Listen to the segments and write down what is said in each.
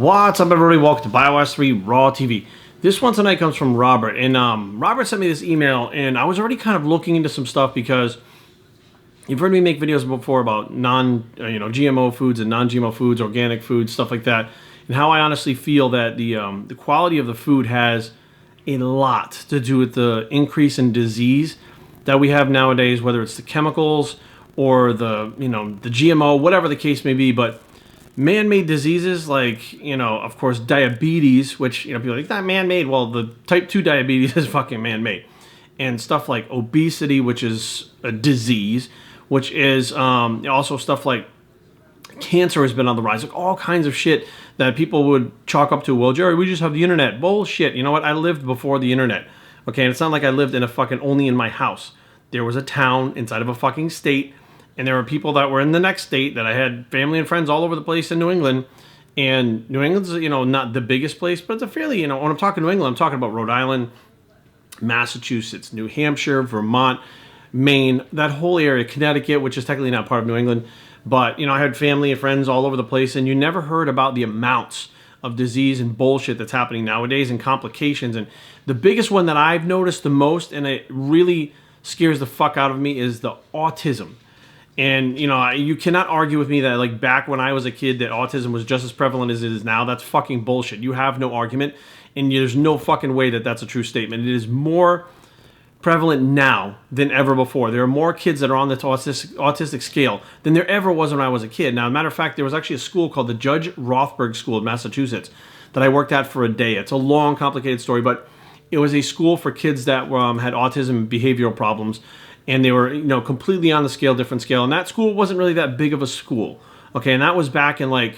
What's up, everybody? Welcome to BioWars 3 Raw TV. This one tonight comes from Robert, and Robert sent me this email, and I was already kind of looking into some stuff because you've heard me make videos before about GMO foods and non-GMO foods, organic foods, stuff like that, and how I honestly feel that the quality of the food has a lot to do with the increase in disease that we have nowadays, whether it's the chemicals or the GMO, whatever the case may be, but man-made diseases like, of course, diabetes, which, people are like, not man-made. Well, the type 2 diabetes is fucking man-made. And stuff like obesity, which is a disease, which is also stuff like cancer has been on the rise. Like all kinds of shit that people would chalk up to, well, Jerry, we just have the internet. Bullshit. You know what? I lived before the internet. Okay, and it's not like I lived in only in my house. There was a town inside of a fucking state, and there were people that were in the next state that I had family and friends all over the place in New England. And New England's, not the biggest place, but it's a fairly, when I'm talking New England, I'm talking about Rhode Island, Massachusetts, New Hampshire, Vermont, Maine, that whole area, Connecticut, which is technically not part of New England. But, I had family and friends all over the place, and you never heard about the amounts of disease and bullshit that's happening nowadays and complications. And the biggest one that I've noticed the most, and it really scares the fuck out of me, is the autism. And, you cannot argue with me that, like, back when I was a kid that autism was just as prevalent as it is now. That's fucking bullshit. You have no argument, and there's no fucking way that that's a true statement. It is more prevalent now than ever before. There are more kids that are on the autistic scale than there ever was when I was a kid. Now, as a matter of fact, there was actually a school called the Judge Rothberg School in Massachusetts that I worked at for a day. It's a long, complicated story, but it was a school for kids that had autism and behavioral problems. And they were, completely on the scale, different scale. And that school wasn't really that big of a school. Okay, and that was back in like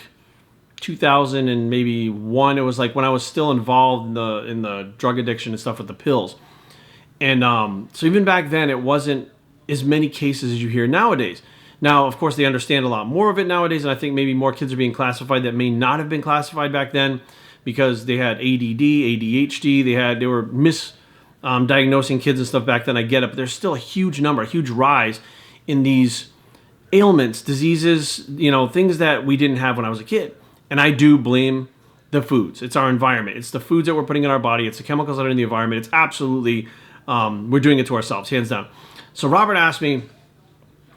2000 and maybe one. It was like when I was still involved in the drug addiction and stuff with the pills. And so even back then, it wasn't as many cases as you hear nowadays. Now, of course, they understand a lot more of it nowadays, and I think maybe more kids are being classified that may not have been classified back then because they had ADD, ADHD. They were diagnosing kids and stuff back then. I get it, but there's still a huge number, a huge rise in these ailments, diseases, things that we didn't have when I was a kid. And I do blame the foods. It's our environment. It's the foods that we're putting in our body. It's the chemicals that are in the environment. It's absolutely, we're doing it to ourselves, hands down. So Robert asked me,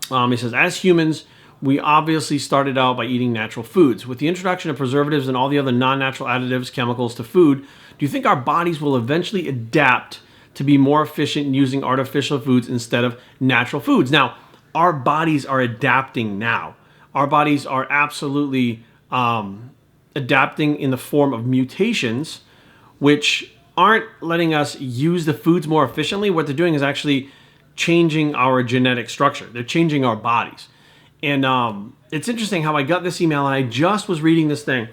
he says, as humans, we obviously started out by eating natural foods. With the introduction of preservatives and all the other non-natural additives, chemicals to food, do you think our bodies will eventually adapt to be more efficient in using artificial foods instead of natural foods? Now, our bodies are adapting now. Our bodies are absolutely adapting in the form of mutations, which aren't letting us use the foods more efficiently. What they're doing is actually changing our genetic structure. They're changing our bodies. And it's interesting how I got this email, and I just was reading this thing.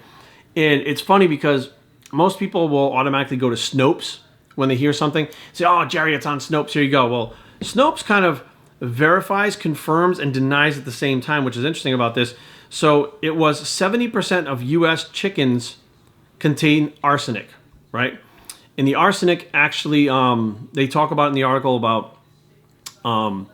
And it's funny because most people will automatically go to Snopes when they hear something, say, oh, Jerry, it's on Snopes, here you go. Well, Snopes kind of verifies, confirms, and denies at the same time, which is interesting about this. So it was 70% of U.S. chickens contain arsenic, right? And the arsenic actually, they talk about in the article about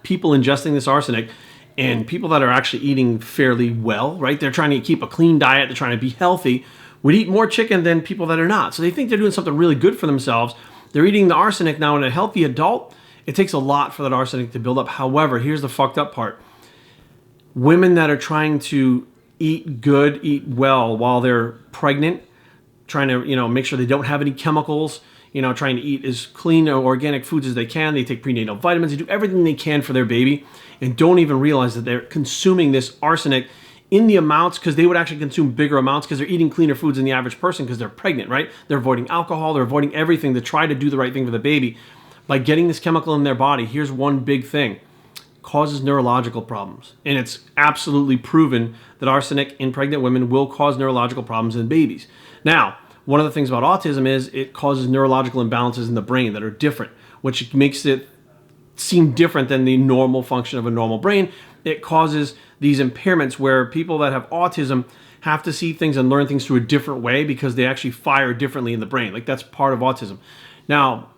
people ingesting this arsenic and people that are actually eating fairly well, right? They're trying to keep a clean diet, they're trying to be healthy, would eat more chicken than people that are not. So they think they're doing something really good for themselves. They're eating the arsenic. Now, in a healthy adult, it takes a lot for that arsenic to build up. However, here's the fucked up part. Women that are trying to eat good, eat well while they're pregnant, trying to, make sure they don't have any chemicals, trying to eat as clean or organic foods as they can. They take prenatal vitamins. They do everything they can for their baby and don't even realize that they're consuming this arsenic in the amounts, because they would actually consume bigger amounts because they're eating cleaner foods than the average person because they're pregnant, right? They're avoiding alcohol, they're avoiding everything to try to do the right thing for the baby. By getting this chemical in their body, here's one big thing: causes neurological problems. And it's absolutely proven that arsenic in pregnant women will cause neurological problems in babies. Now, one of the things about autism is it causes neurological imbalances in the brain that are different, which makes it seem different than the normal function of a normal brain. It causes these impairments where people that have autism have to see things and learn things through a different way because they actually fire differently in the brain. Like, that's part of autism. Now,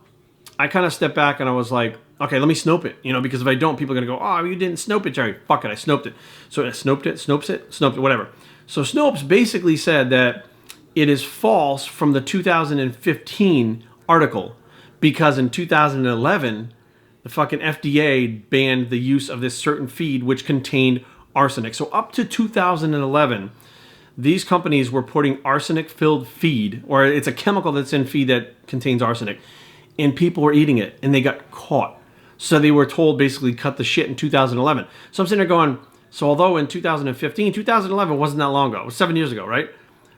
I kind of stepped back and I was like, okay, let me Snope it, because if I don't, people are going to go, oh, you didn't Snope it, Jerry. Fuck it, I Snoped it. So I Snoped it, Snopes it, whatever. So Snopes basically said that it is false from the 2015 article, because in 2011, the fucking FDA banned the use of this certain feed which contained arsenic. So up to 2011, these companies were putting arsenic-filled feed, or it's a chemical that's in feed that contains arsenic, and people were eating it, and they got caught. So they were told basically cut the shit in 2011. So I'm sitting there going, so although in 2015, 2011 wasn't that long ago, it was 7 years ago, right?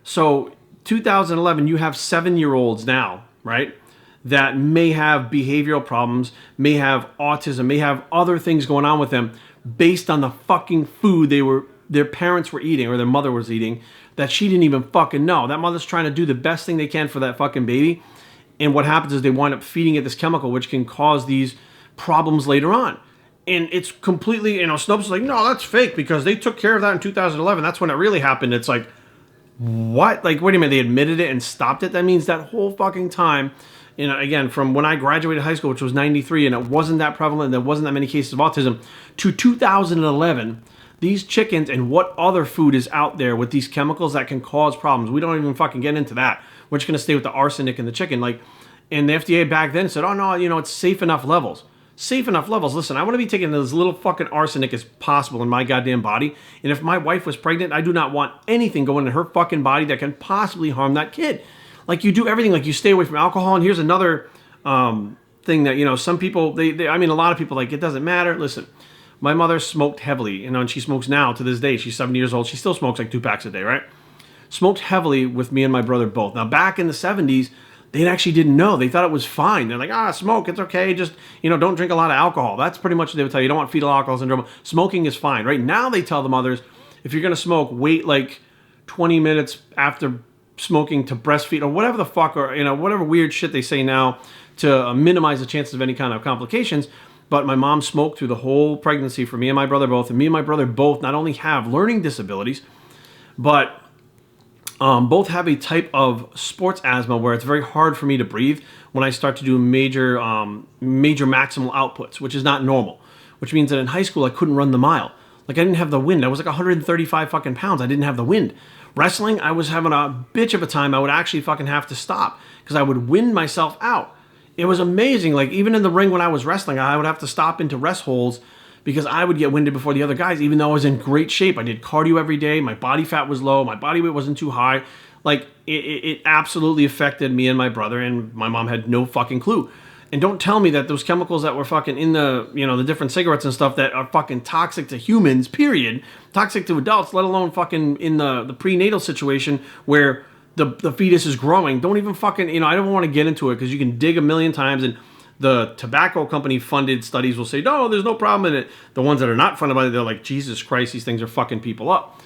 So 2011, you have 7-year-olds now, right, that may have behavioral problems, may have autism, may have other things going on with them based on the fucking food their parents were eating or their mother was eating that she didn't even fucking know. That mother's trying to do the best thing they can for that fucking baby. And what happens is they wind up feeding it this chemical, which can cause these problems later on. And it's completely, Snopes is like, no, that's fake because they took care of that in 2011. That's when it really happened. It's like, what? Like, wait a minute, they admitted it and stopped it? That means that whole fucking time, again, from when I graduated high school, which was 93, and it wasn't that prevalent, there wasn't that many cases of autism, to 2011, these chickens and what other food is out there with these chemicals that can cause problems. We don't even fucking get into that. We're just going to stay with the arsenic in the chicken. And the FDA back then said, oh, no, it's safe enough levels. Safe enough levels. Listen, I want to be taking as little fucking arsenic as possible in my goddamn body. And if my wife was pregnant, I do not want anything going in her fucking body that can possibly harm that kid. Like, you do everything. Like, you stay away from alcohol. And here's another thing that, some people, a lot of people, like, it doesn't matter. Listen, my mother smoked heavily, and she smokes now to this day. She's 70 years old. She still smokes like 2 packs a day, right? Smoked heavily with me and my brother both. Now, back in the 70s, they actually didn't know. They thought it was fine. They're like, smoke, it's okay. Just, don't drink a lot of alcohol. That's pretty much what they would tell you. You don't want fetal alcohol syndrome. Smoking is fine. Right now, they tell the mothers, if you're going to smoke, wait like 20 minutes after smoking to breastfeed or whatever the fuck, or, whatever weird shit they say now to minimize the chances of any kind of complications. But my mom smoked through the whole pregnancy for me and my brother both. And me and my brother both not only have learning disabilities, but both have a type of sports asthma where it's very hard for me to breathe when I start to do major maximal outputs, which is not normal. Which means that in high school I couldn't run the mile. Like, I didn't have the wind. I was like 135 fucking pounds. I didn't have the wind. Wrestling, I was having a bitch of a time. I would actually fucking have to stop because I would wind myself out. It was amazing. Like, even in the ring when I was wrestling, I would have to stop into rest holds because I would get winded before the other guys, even though I was in great shape. I did cardio every day. My body fat was low. My body weight wasn't too high. Like, it absolutely affected me and my brother, and my mom had no fucking clue. And don't tell me that those chemicals that were fucking in the, the different cigarettes and stuff that are fucking toxic to humans, period, toxic to adults, let alone fucking in the prenatal situation where the fetus is growing. Don't even fucking, I don't want to get into it because you can dig a million times, and the tobacco company funded studies will say, no, there's no problem in it. The ones that are not funded by it, they're like, Jesus Christ, these things are fucking people up.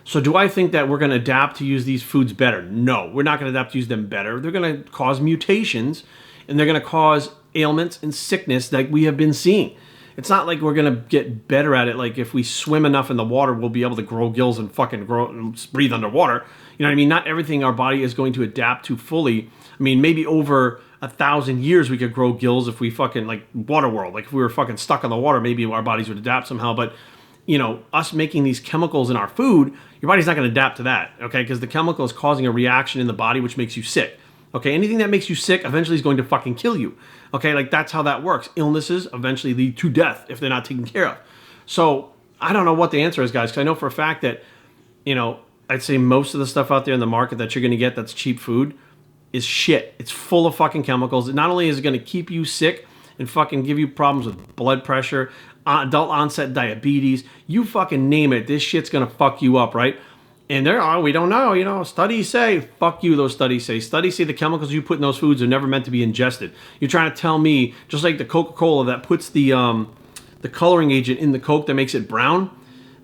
So do I think that we're going to adapt to use these foods better? No, we're not going to adapt to use them better. They're going to cause mutations, and they're going to cause ailments and sickness that we have been seeing. It's not like we're going to get better at it. Like, if we swim enough in the water, we'll be able to grow gills and fucking grow and breathe underwater. You know what I mean? Not everything our body is going to adapt to fully. I mean, maybe over 1,000 years we could grow gills if we fucking, like, water world. Like, if we were fucking stuck in the water, maybe our bodies would adapt somehow. But, us making these chemicals in our food, your body's not going to adapt to that, okay? Because the chemical is causing a reaction in the body which makes you sick. Okay, anything that makes you sick eventually is going to fucking kill you. Okay, like, that's how that works. Illnesses eventually lead to death if they're not taken care of. So I don't know what the answer is, guys, because I know for a fact that, I'd say most of the stuff out there in the market that you're going to get that's cheap food is shit. It's full of fucking chemicals. Not only is it going to keep you sick and fucking give you problems with blood pressure, adult onset diabetes, you fucking name it, this shit's going to fuck you up, right? And we don't know, studies say, fuck you, those studies say. Studies say the chemicals you put in those foods are never meant to be ingested. You're trying to tell me, just like the Coca-Cola that puts the coloring agent in the Coke that makes it brown,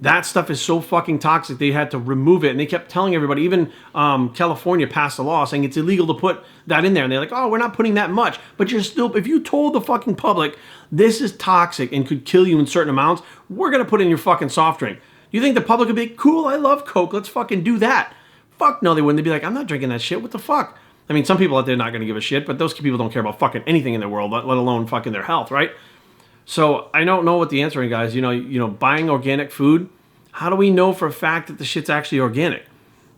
that stuff is so fucking toxic they had to remove it. And they kept telling everybody, even California passed a law saying it's illegal to put that in there. And they're like, oh, we're not putting that much. But you're still, if you told the fucking public this is toxic and could kill you in certain amounts, we're going to put it in your fucking soft drink. You think the public would be, cool, I love Coke, let's fucking do that. Fuck no, they wouldn't. They'd be like, I'm not drinking that shit, what the fuck? I mean, some people out there are not going to give a shit, but those people don't care about fucking anything in their world, let alone fucking their health, right? So I don't know what the answer is, guys. Buying organic food, how do we know for a fact that the shit's actually organic?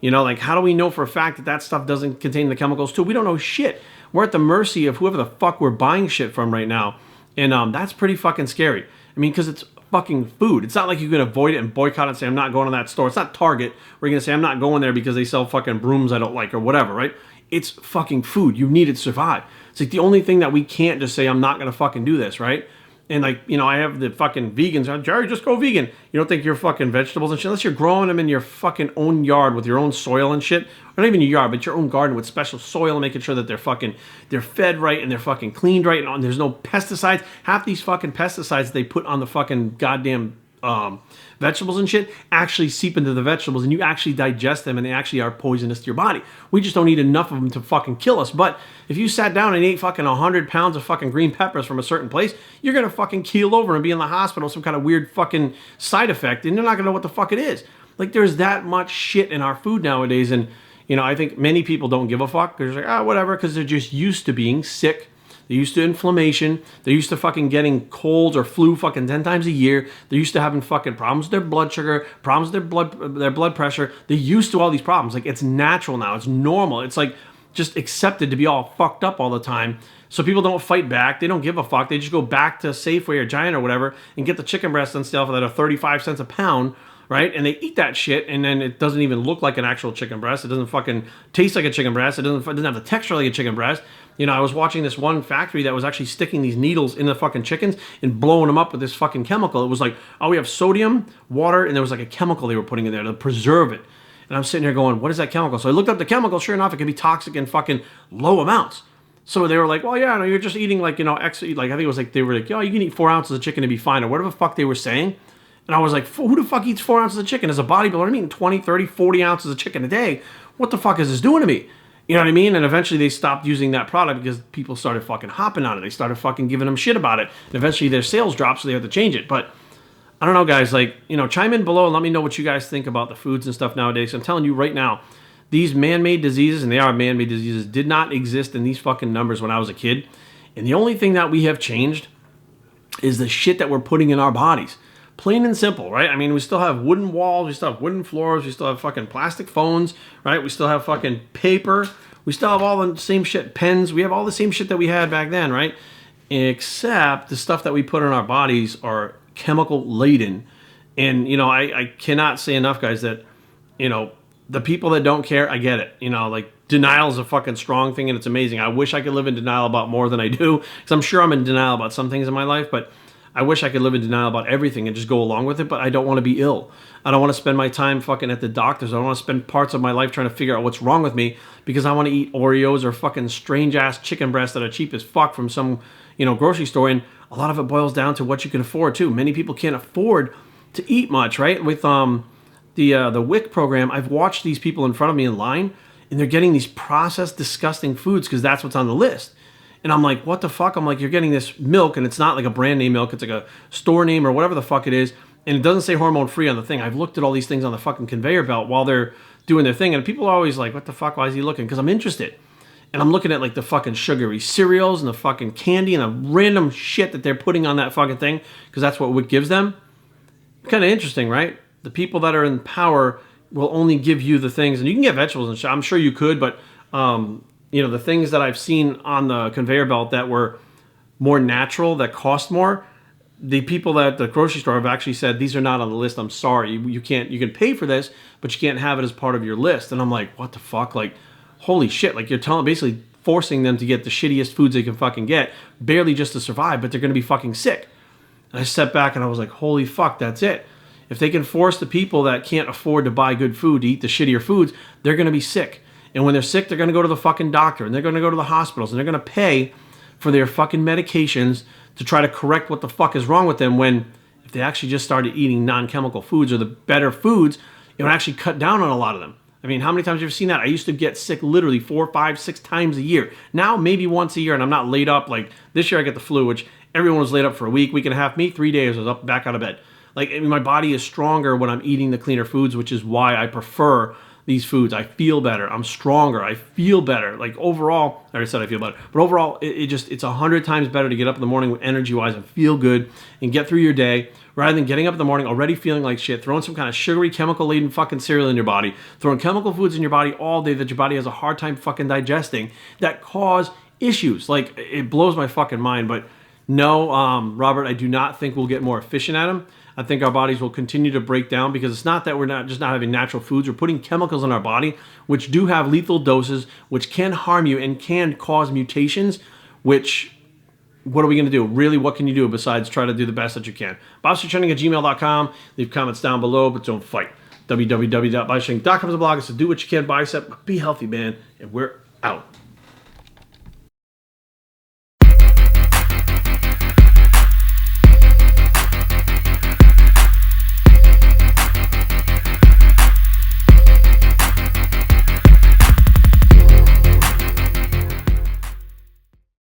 You know, like, how do we know for a fact that that stuff doesn't contain the chemicals too? We don't know shit. We're at the mercy of whoever the fuck we're buying shit from right now. And that's pretty fucking scary. I mean, because it's fucking food. It's not like you can avoid it and boycott it and say, I'm not going to that store. It's not Target where you're going to say, I'm not going there because they sell fucking brooms I don't like or whatever, right? It's fucking food. You need it to survive. It's like the only thing that we can't just say, I'm not going to fucking do this, right? And like, you know, I have the fucking vegans. Jerry, just go vegan. You don't think your fucking vegetables and shit, unless you're growing them in your fucking own yard with your own soil and shit. Or not even your yard, but your own garden with special soil and making sure that they're fed right and they're fucking cleaned right and there's no pesticides. Half these fucking pesticides they put on the fucking goddamn vegetables and shit actually seep into the vegetables and you actually digest them and they actually are poisonous to your body. We just don't eat enough of them to fucking kill us. But if you sat down and ate fucking 100 pounds of fucking green peppers from a certain place, you're going to fucking keel over and be in the hospital with some kind of weird fucking side effect and you're not going to know what the fuck it is. Like, there's that much shit in our food nowadays. And, you know, I think many people don't give a fuck. They're just like, whatever, because they're just used to being sick. They're used to inflammation. They're used to fucking getting colds or flu fucking 10 times a year. They're used to having fucking problems with their blood sugar, problems with their blood pressure. They're used to all these problems. Like, it's natural now. It's normal. It's like just accepted to be all fucked up all the time. So people don't fight back. They don't give a fuck. They just go back to Safeway or Giant or whatever and get the chicken breast and stuff that are 35 cents a pound, right? And they eat that shit, and then it doesn't even look like an actual chicken breast. It doesn't fucking taste like a chicken breast. It doesn't have the texture like a chicken breast. You know, I was watching this one factory that was actually sticking these needles in the fucking chickens and blowing them up with this fucking chemical. It was like, oh, we have sodium, water, and there was like a chemical they were putting in there to preserve it. And I'm sitting here going, what is that chemical? So I looked up the chemical. Sure enough, it can be toxic in fucking low amounts. So they were like, well, yeah, no, you're just eating like, you know, like I think it was like, they were like, oh, you can eat 4 ounces of chicken to be fine, or whatever the fuck they were saying. And I was like, who the fuck eats 4 ounces of chicken? As a bodybuilder, I'm eating 20, 30, 40 ounces of chicken a day. What the fuck is this doing to me? You know what I mean? And eventually they stopped using that product because people started fucking hopping on it. They started fucking giving them shit about it. And eventually their sales dropped, so they had to change it. But I don't know, guys. Like, you know, chime in below and let me know what you guys think about the foods and stuff nowadays. I'm telling you right now, these man-made diseases, and they are man-made diseases, did not exist in these fucking numbers when I was a kid. And the only thing that we have changed is the shit that we're putting in our bodies. Plain and simple, right? I mean, we still have wooden walls, we still have wooden floors, we still have fucking plastic phones, right? We still have fucking paper. We still have all the same shit, pens. We have all the same shit that we had back then, right? Except the stuff that we put in our bodies are chemical laden. And, you know, I cannot say enough, guys, that, you know, the people that don't care, I get it. You know, like, denial is a fucking strong thing and it's amazing. I wish I could live in denial about more than I do, because I'm sure I'm in denial about some things in my life, but I wish I could live in denial about everything and just go along with it, but I don't want to be ill. I don't want to spend my time fucking at the doctors. I don't want to spend parts of my life trying to figure out what's wrong with me because I want to eat Oreos or fucking strange-ass chicken breasts that are cheap as fuck from some, you know, grocery store. And a lot of it boils down to what you can afford, too. Many people can't afford to eat much, right? With the WIC program, I've watched these people in front of me in line, and they're getting these processed, disgusting foods because that's what's on the list. And I'm like, what the fuck? I'm like, you're getting this milk, and it's not like a brand name milk. It's like a store name or whatever the fuck it is. And it doesn't say hormone-free on the thing. I've looked at all these things on the fucking conveyor belt while they're doing their thing. And people are always like, what the fuck? Why is he looking? Because I'm interested. And I'm looking at like the fucking sugary cereals and the fucking candy and the random shit that they're putting on that fucking thing because that's what WIC gives them. Kind of interesting, right? The people that are in power will only give you the things. And you can get vegetables and shit. I'm sure you could, but you know, the things that I've seen on the conveyor belt that were more natural, that cost more, the people at the grocery store have actually said, these are not on the list. I'm sorry. You can't, you can pay for this, but you can't have it as part of your list. And I'm like, what the fuck? Like, holy shit. Like, you're basically forcing them to get the shittiest foods they can fucking get, barely just to survive, but they're going to be fucking sick. And I stepped back and I was like, holy fuck, that's it. If they can force the people that can't afford to buy good food to eat the shittier foods, they're going to be sick. And when they're sick, they're going to go to the fucking doctor, and they're going to go to the hospitals, and they're going to pay for their fucking medications to try to correct what the fuck is wrong with them, when if they actually just started eating non-chemical foods or the better foods, it would actually cut down on a lot of them. I mean, how many times have you ever seen that? I used to get sick literally 4, 5, 6 times a year. Now, maybe once a year, and I'm not laid up. Like, this year I get the flu, which everyone was laid up for a week and a half. Me, 3 days, I was up back out of bed. Like, I mean, my body is stronger when I'm eating the cleaner foods, which is why I prefer these foods. I feel better. I'm stronger. I feel better. Like, overall, I already said I feel better, but overall, it's 100 times better to get up in the morning energy-wise and feel good and get through your day rather than getting up in the morning already feeling like shit, throwing some kind of sugary, chemical-laden fucking cereal in your body, throwing chemical foods in your body all day that your body has a hard time fucking digesting that cause issues. Like, it blows my fucking mind. But no, Robert, I do not think we'll get more efficient at them. I think our bodies will continue to break down because it's not that we're not having natural foods. We're putting chemicals in our body which do have lethal doses, which can harm you and can cause mutations, which, what are we going to do? Really, what can you do besides try to do the best that you can? BobStranding@gmail.com. Leave comments down below, but don't fight. www.bobstranding.com is a blog. So do what you can, bicep. Be healthy, man. And we're out.